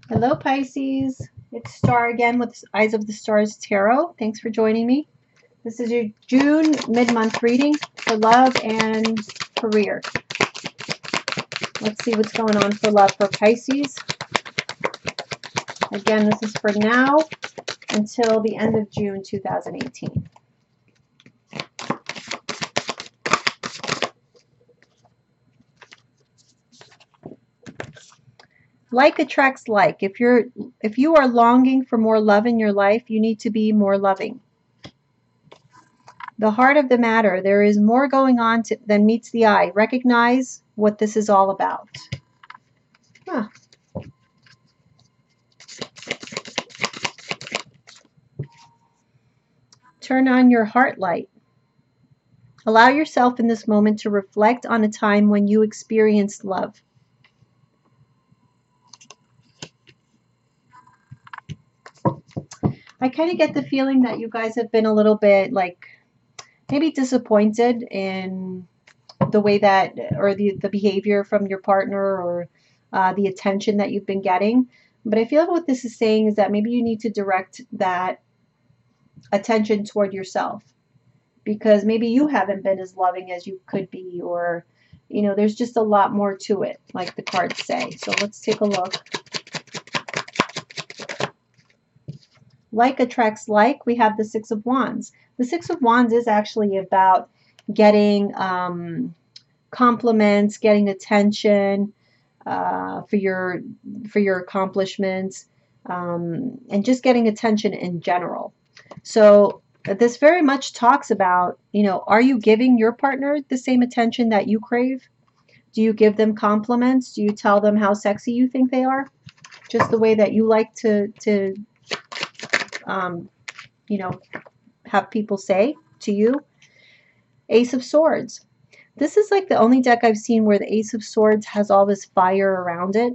Hello, Pisces. It's Star again with Eyes of the Stars Tarot. Thanks for joining me. This is your June mid-month reading for love and career. Let's see what's going on for love for Pisces. Again, this is for now until the end of June 2018. Like attracts like. If you are longing for more love in your life, you need to be more loving. The heart of the matter, there is more going on than meets the eye. Recognize what this is all about. Huh. Turn on your heart light. Allow yourself in this moment to reflect on a time when you experienced love. I kind of get the feeling that you guys have been a little bit like maybe disappointed in the way that, or the behavior from your partner, or the attention that you've been getting. But I feel like what this is saying is that maybe you need to direct that attention toward yourself, because maybe you haven't been as loving as you could be, or there's just a lot more to it, like the cards say. So let's take a look. Like attracts like. We have the Six of Wands. The Six of Wands is actually about getting compliments, getting attention for your accomplishments, and just getting attention in general. So this very much talks about, are you giving your partner the same attention that you crave? Do you give them compliments? Do you tell them how sexy you think they are? Just the way that you like to have people say to you. Ace of Swords. This is like the only deck I've seen where the Ace of Swords has all this fire around it.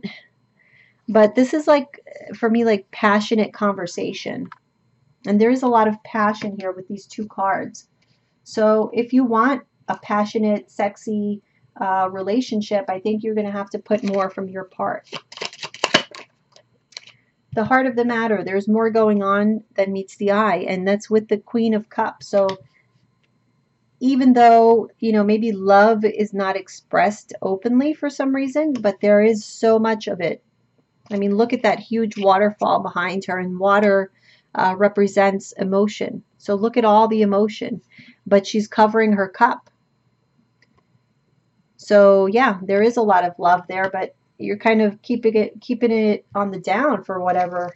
But this is like, for me, like passionate conversation. And there is a lot of passion here with these two cards. So if you want a passionate, sexy relationship, I think you're going to have to put more from your part. The heart of the matter, there's more going on than meets the eye, and that's with the Queen of Cups. So even though, maybe love is not expressed openly for some reason, but there is so much of it. I mean, look at that huge waterfall behind her, and water represents emotion. So look at all the emotion, but she's covering her cup. So yeah, there is a lot of love there, but you're kind of keeping it on the down for whatever.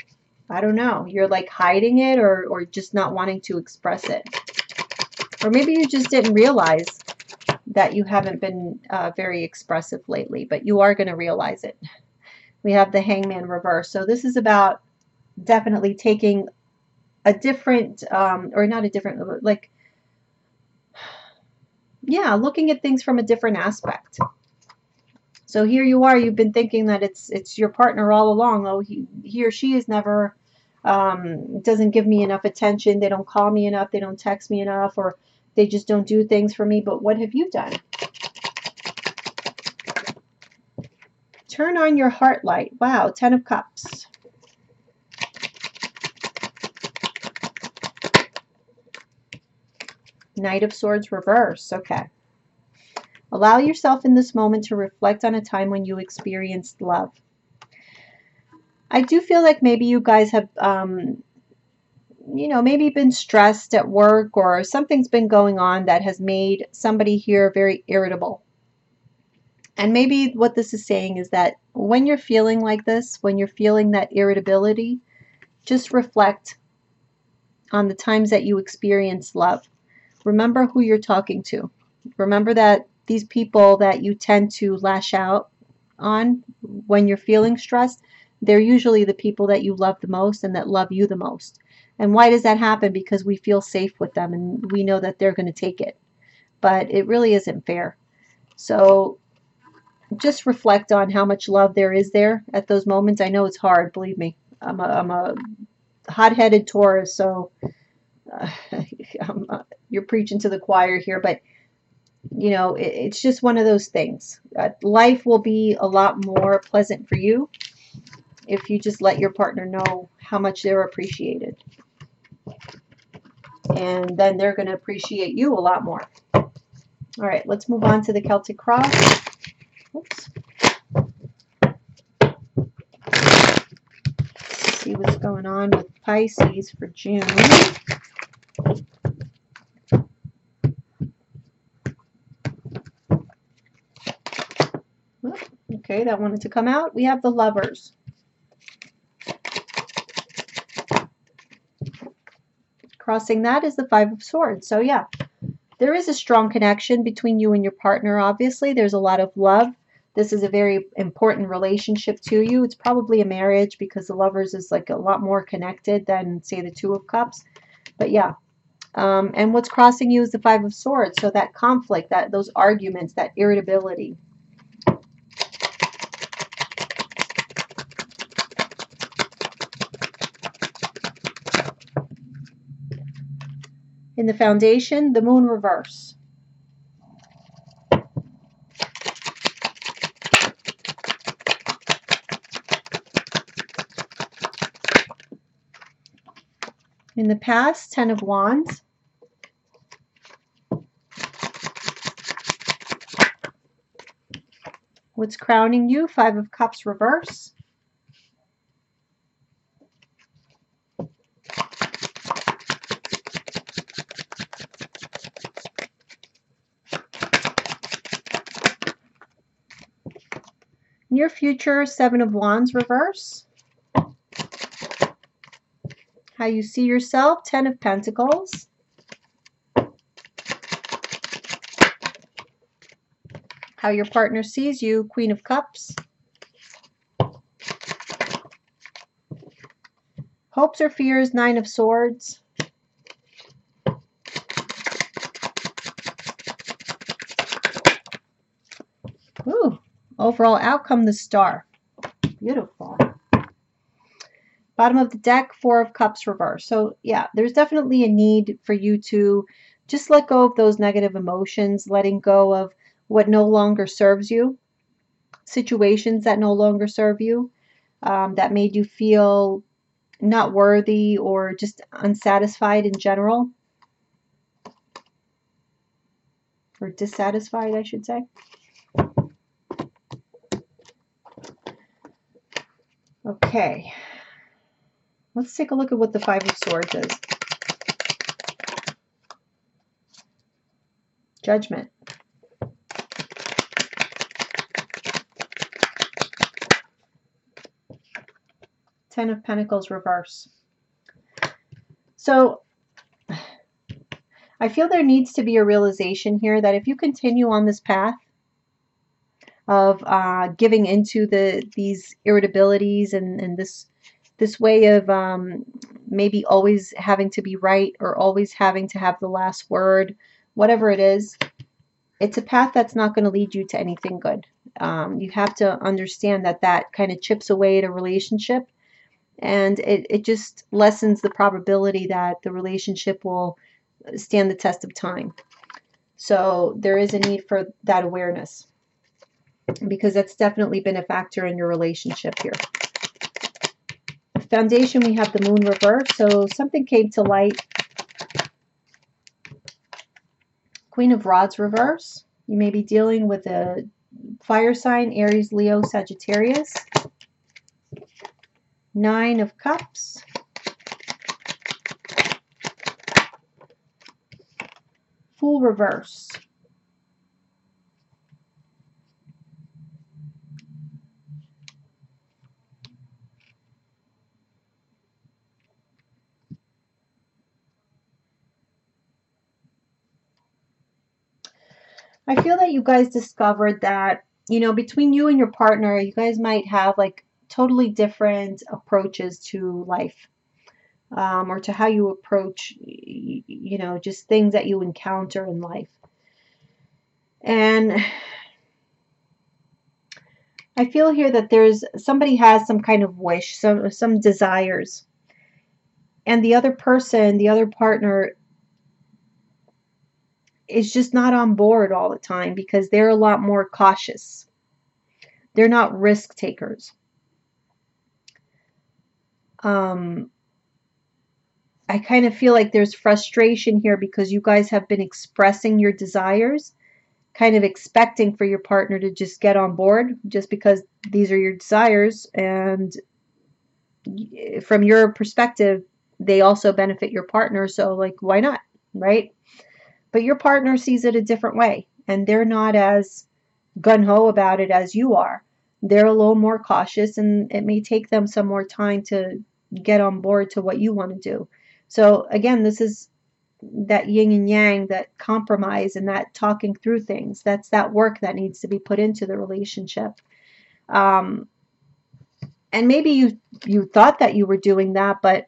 I don't know. You're like hiding it, or just not wanting to express it. Or maybe you just didn't realize that you haven't been very expressive lately, but you are going to realize it. We have the Hangman reverse. So this is about definitely taking a different, or not a different, like, yeah, looking at things from a different aspect. So here you are, you've been thinking that it's your partner all along. Oh, he or she is never, doesn't give me enough attention. They don't call me enough. They don't text me enough, or they just don't do things for me. But what have you done? Turn on your heart light. Wow, Ten of Cups. Knight of Swords reverse. Okay. Allow yourself in this moment to reflect on a time when you experienced love. I do feel like maybe you guys have, maybe been stressed at work, or something's been going on that has made somebody here very irritable. And maybe what this is saying is that when you're feeling like this, when you're feeling that irritability, just reflect on the times that you experienced love. Remember who you're talking to. Remember that these people that you tend to lash out on when you're feeling stressed, they're usually the people that you love the most and that love you the most. And why does that happen? Because we feel safe with them and we know that they're going to take it. But it really isn't fair. So just reflect on how much love there is there at those moments. I know it's hard, believe me. I'm a hot-headed Taurus, so you're preaching to the choir here, but it's just one of those things. Life will be a lot more pleasant for you if you just let your partner know how much they're appreciated. And then they're going to appreciate you a lot more. All right, let's move on to the Celtic cross. Oops. See what's going on with Pisces for June. Okay, that wanted to come out. We have the Lovers. Crossing that is the Five of Swords. So yeah, there is a strong connection between you and your partner. Obviously, there's a lot of love. This is a very important relationship to you. It's probably a marriage because the Lovers is like a lot more connected than, say, the Two of Cups. But yeah, and what's crossing you is the Five of Swords. So that conflict, those arguments, that irritability. In the foundation, the Moon reverse. In the past, Ten of Wands. What's crowning you? Five of Cups reverse. Near future, Seven of Wands reverse. How you see yourself, Ten of Pentacles. How your partner sees you, Queen of Cups. Hopes or fears, Nine of Swords. Ooh, overall outcome, the Star. Beautiful. Bottom of the deck, Four of Cups reverse. So yeah, there's definitely a need for you to just let go of those negative emotions, letting go of what no longer serves you, situations that no longer serve you, that made you feel not worthy or just unsatisfied in general, or dissatisfied, I should say. Okay, let's take a look at what the Five of Swords is. Judgment. Ten of Pentacles reverse. So I feel there needs to be a realization here that if you continue on this path of giving into these irritabilities and this way of maybe always having to be right or always having to have the last word, whatever it is, it's a path that's not going to lead you to anything good. You have to understand that that kind of chips away at a relationship, and it just lessens the probability that the relationship will stand the test of time. So there is a need for that awareness, because that's definitely been a factor in your relationship here. Foundation, we have the Moon reverse, so something came to light. Queen of Rods reverse. You may be dealing with a fire sign, Aries, Leo, Sagittarius. Nine of Cups. Fool reverse. I feel that you guys discovered that, you know, between you and your partner, you guys might have like totally different approaches to life, or to how you approach, you know, just things that you encounter in life. And I feel here that there's somebody has some kind of wish, some desires, and the other person, the other partner, is just not on board all the time because they're a lot more cautious. They're not risk takers. I kind of feel like there's frustration here because you guys have been expressing your desires, kind of expecting for your partner to just get on board just because these are your desires, and from your perspective they also benefit your partner, so like why not, right? But your partner sees it a different way, and they're not as gung-ho about it as you are. They're a little more cautious, and it may take them some more time to get on board to what you want to do. So again, this is that yin and yang, that compromise and that talking through things. That's that work that needs to be put into the relationship. Um, and maybe you thought that you were doing that, but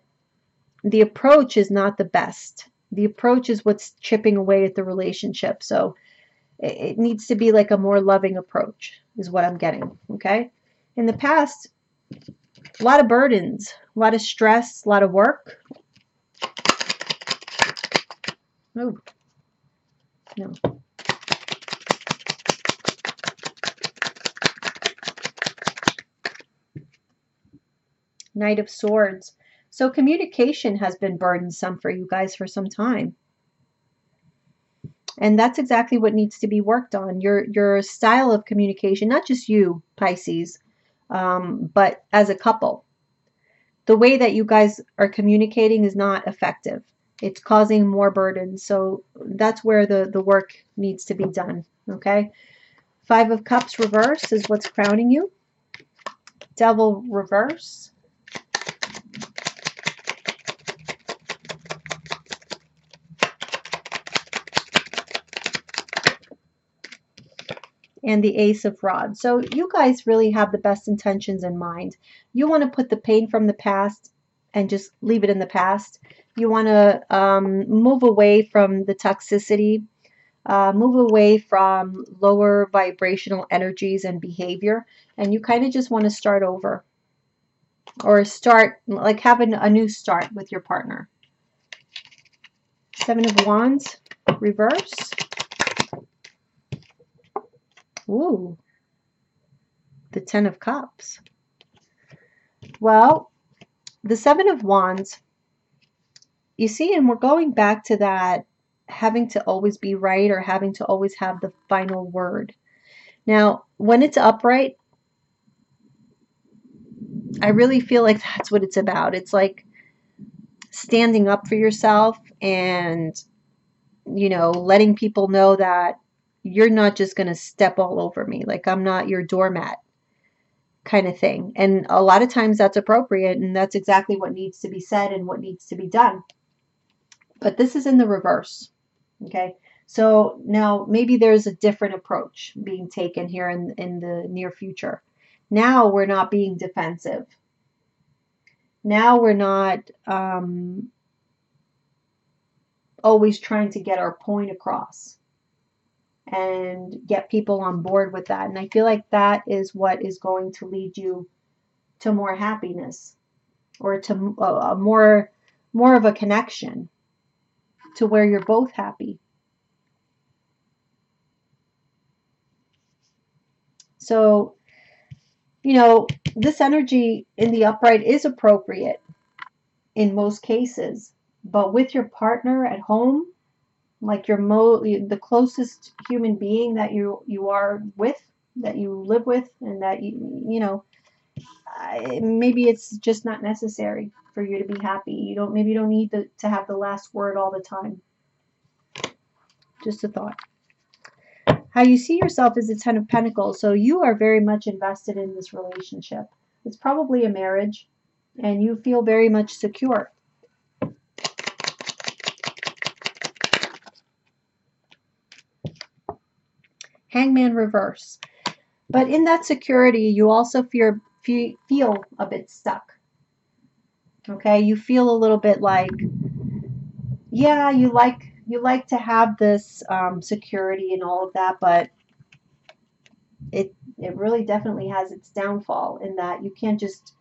the approach is not the best. The approach is what's chipping away at the relationship. So it needs to be like a more loving approach is what I'm getting. Okay. In the past, a lot of burdens, a lot of stress, a lot of work. Oh, no. Knight of Swords. So communication has been burdensome for you guys for some time. And that's exactly what needs to be worked on. Your style of communication, not just you, Pisces, but as a couple. The way that you guys are communicating is not effective. It's causing more burden. So that's where the work needs to be done. Okay. Five of Cups reverse is what's crowning you. Devil reverse. And the Ace of Rods. So you guys really have the best intentions in mind. You want to put the pain from the past and just leave it in the past. You want to move away from the toxicity, move away from lower vibrational energies and behavior, and you kind of just want to start over, or start like having a new start with your partner. Seven of Wands reverse. Ooh, the Ten of Cups. Well, the Seven of Wands, you see, and we're going back to that having to always be right or having to always have the final word. Now, when it's upright, I really feel like that's what it's about. It's like standing up for yourself and, you know, letting people know that you're not just going to step all over me. Like I'm not your doormat kind of thing. And a lot of times that's appropriate, and that's exactly what needs to be said and what needs to be done. But this is in the reverse. Okay. So now maybe there's a different approach being taken here in the near future. Now we're not being defensive. Now we're not always trying to get our point across and get people on board with that. And I feel like that is what is going to lead you to more happiness, or to a more of a connection to where you're both happy. So, you know, this energy in the upright is appropriate in most cases, but with your partner at home, like the closest human being that you are with, that you live with, and that you know, maybe it's just not necessary for you to be happy. Maybe you don't need to have the last word all the time. Just a thought. How you see yourself is the Ten of Pentacles. So you are very much invested in this relationship. It's probably a marriage, and you feel very much secure. Hangman reverse. But in that security, you also feel a bit stuck. Okay, you feel a little bit like, yeah, you like to have this security and all of that, but it really definitely has its downfall in that you can't just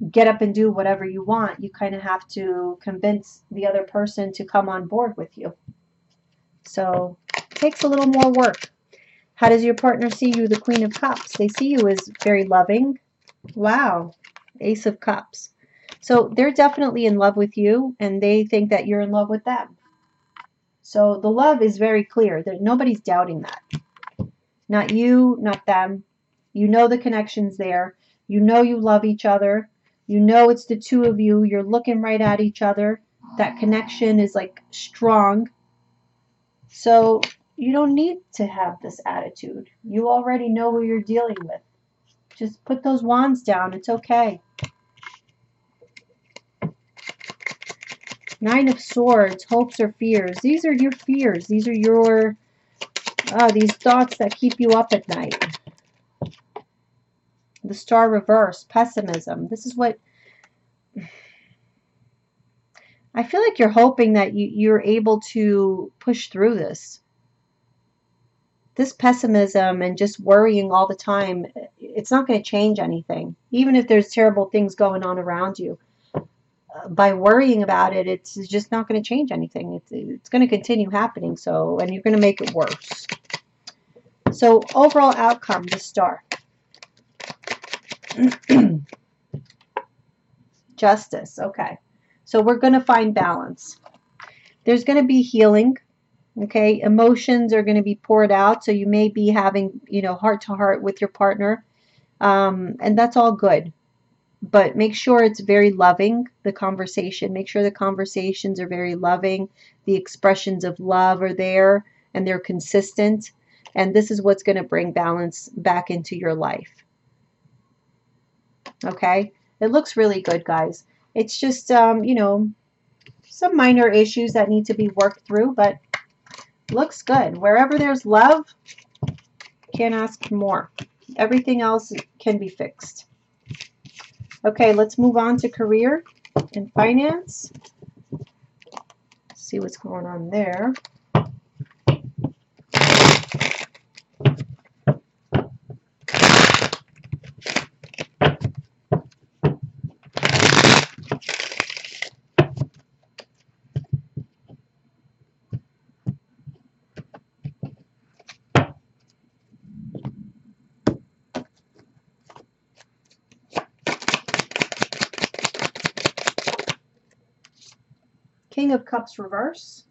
get up and do whatever you want. You kind of have to convince the other person to come on board with you. So it takes a little more work. How does your partner see you? The Queen of Cups. They see you as very loving. Wow. Ace of Cups. So they're definitely in love with you, and they think that you're in love with them. So the love is very clear. That nobody's doubting that. Not you, not them. You know the connection's there. You know you love each other. You know it's the two of you. You're looking right at each other. That connection is like strong. So you don't need to have this attitude. You already know who you're dealing with. Just put those wands down. It's okay. Nine of Swords, hopes or fears. These are your fears. These are your, these thoughts that keep you up at night. The Star reverse, pessimism. This is what I feel like you're hoping that you're able to push through this. This pessimism and just worrying all the time, it's not going to change anything. Even if there's terrible things going on around you, by worrying about it, it's just not going to change anything. It's going to continue happening. So, and you're going to make it worse. So overall outcome, the Star. Justice. Okay. So we're going to find balance. There's going to be healing. Okay. Emotions are going to be poured out. So you may be having, heart to heart with your partner. And that's all good. But make sure it's very loving, the conversation. Make sure the conversations are very loving. The expressions of love are there and they're consistent. And this is what's going to bring balance back into your life. Okay? It looks really good, guys. It's just, some minor issues that need to be worked through, but looks good. Wherever there's love, can't ask for more. Everything else can be fixed. Okay, let's move on to career and finance. See what's going on there. King of Cups reverse.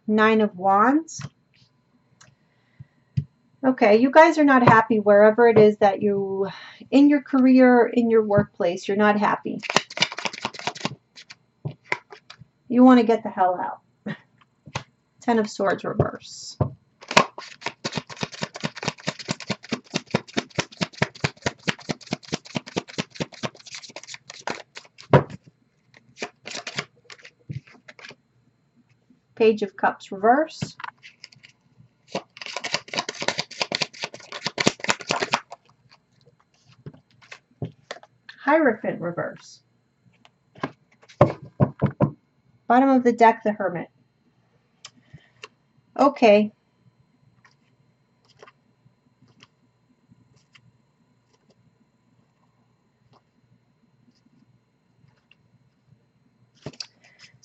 Nine of Wands. Okay, you guys are not happy wherever it is that you, in your career, in your workplace, you're not happy. You want to get the hell out. Ten of Swords reverse. Page of Cups reverse. Hierophant reverse. Bottom of the deck, the Hermit. Okay.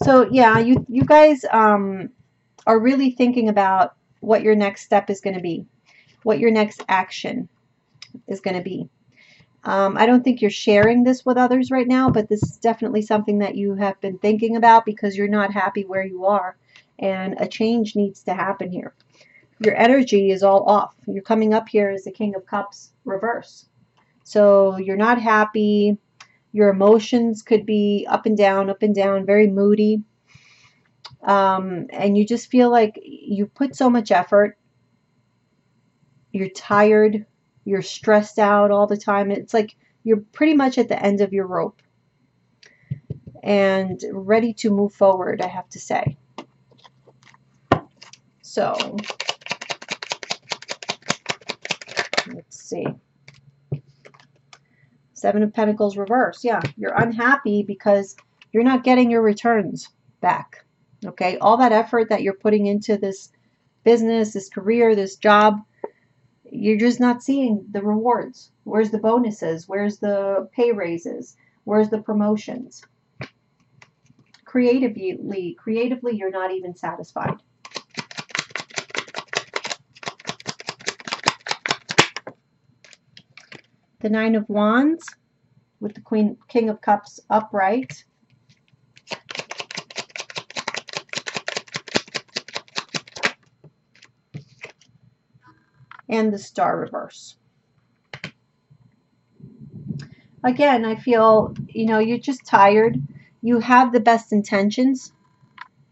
So yeah, you guys are really thinking about what your next step is going to be, what your next action is going to be. I don't think you're sharing this with others right now, but this is definitely something that you have been thinking about because you're not happy where you are, and a change needs to happen here. Your energy is all off. You're coming up here as the King of Cups reverse. So you're not happy. Your emotions could be up and down, very moody. And you just feel like you put so much effort. You're tired. You're stressed out all the time. It's like you're pretty much at the end of your rope and ready to move forward, I have to say. So, let's see. Seven of Pentacles reverse. Yeah, you're unhappy because you're not getting your returns back. Okay, all that effort that you're putting into this business, this career, this job, you're just not seeing the rewards. Where's the bonuses? Where's the pay raises? Where's the promotions? Creatively, you're not even satisfied. The Nine of Wands with the King of Cups upright. And the Star reverse. Again, I feel, you're just tired. You have the best intentions.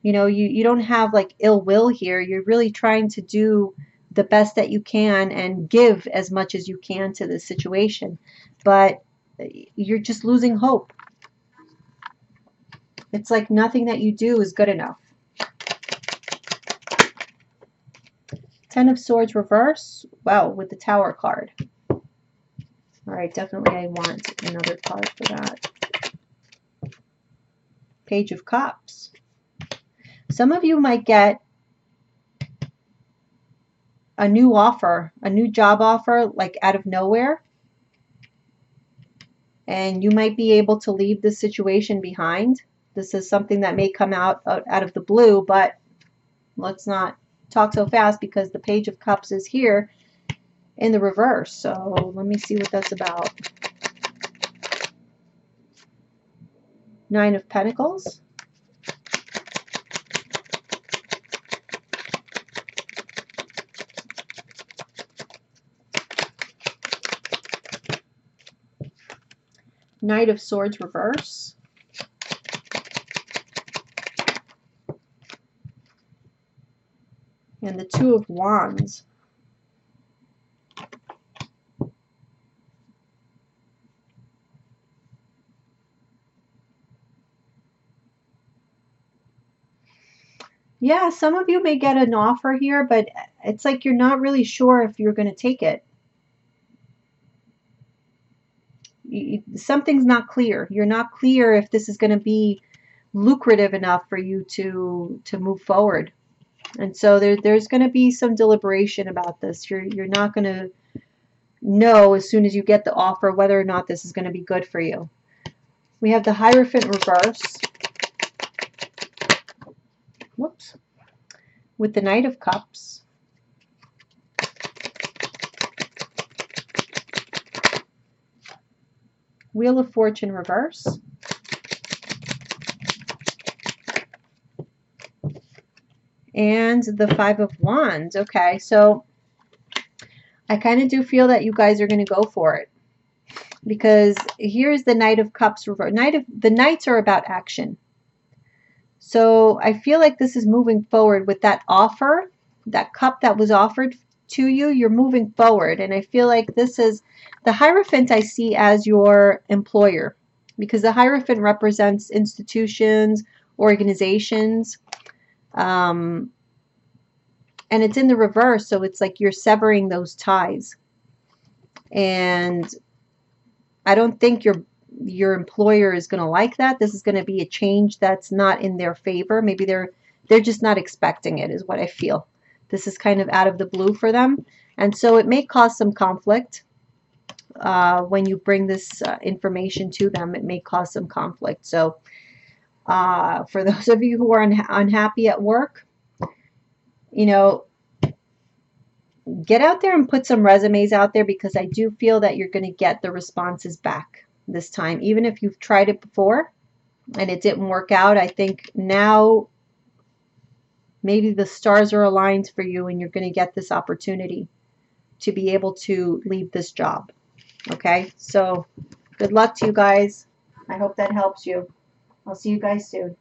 You don't have like ill will here. You're really trying to do the best that you can and give as much as you can to this situation. But you're just losing hope. It's like nothing that you do is good enough. Ten of Swords reverse. Wow, with the Tower card. All right, definitely I want another card for that. Page of Cups. Some of you might get a new offer, a new job offer, like out of nowhere. And you might be able to leave this situation behind. This is something that may come out of the blue, but let's not talk so fast because the Page of Cups is here in the reverse. So let me see what that's about. Nine of Pentacles. Knight of Swords reverse. And the Two of Wands. Yeah, some of you may get an offer here, but it's like you're not really sure if you're going to take it. Something's not clear. You're not clear if this is going to be lucrative enough for you to move forward. And so there's going to be some deliberation about this. You're not going to know as soon as you get the offer whether or not this is going to be good for you. We have the Hierophant reverse. Whoops. With the Knight of Cups. Wheel of Fortune reverse. And the Five of Wands. Okay, so I kind of do feel that you guys are going to go for it. Because here's the Knight of Cups reverse. The Knights are about action. So I feel like this is moving forward with that offer, that cup that was offered to you. You're moving forward. And I feel like this is the Hierophant I see as your employer. Because the Hierophant represents institutions, organizations. And it's in the reverse, so it's like you're severing those ties. And I don't think your employer is going to like that. This is going to be a change that's not in their favor. Maybe they're just not expecting it, is what I feel. This is kind of out of the blue for them. And so it may cause some conflict when you bring this information to them. It may cause some conflict. So for those of you who are unhappy at work, get out there and put some resumes out there, because I do feel that you're going to get the responses back this time. Even if you've tried it before and it didn't work out, I think now maybe the stars are aligned for you and you're going to get this opportunity to be able to leave this job. Okay, so good luck to you guys. I hope that helps you. I'll see you guys soon.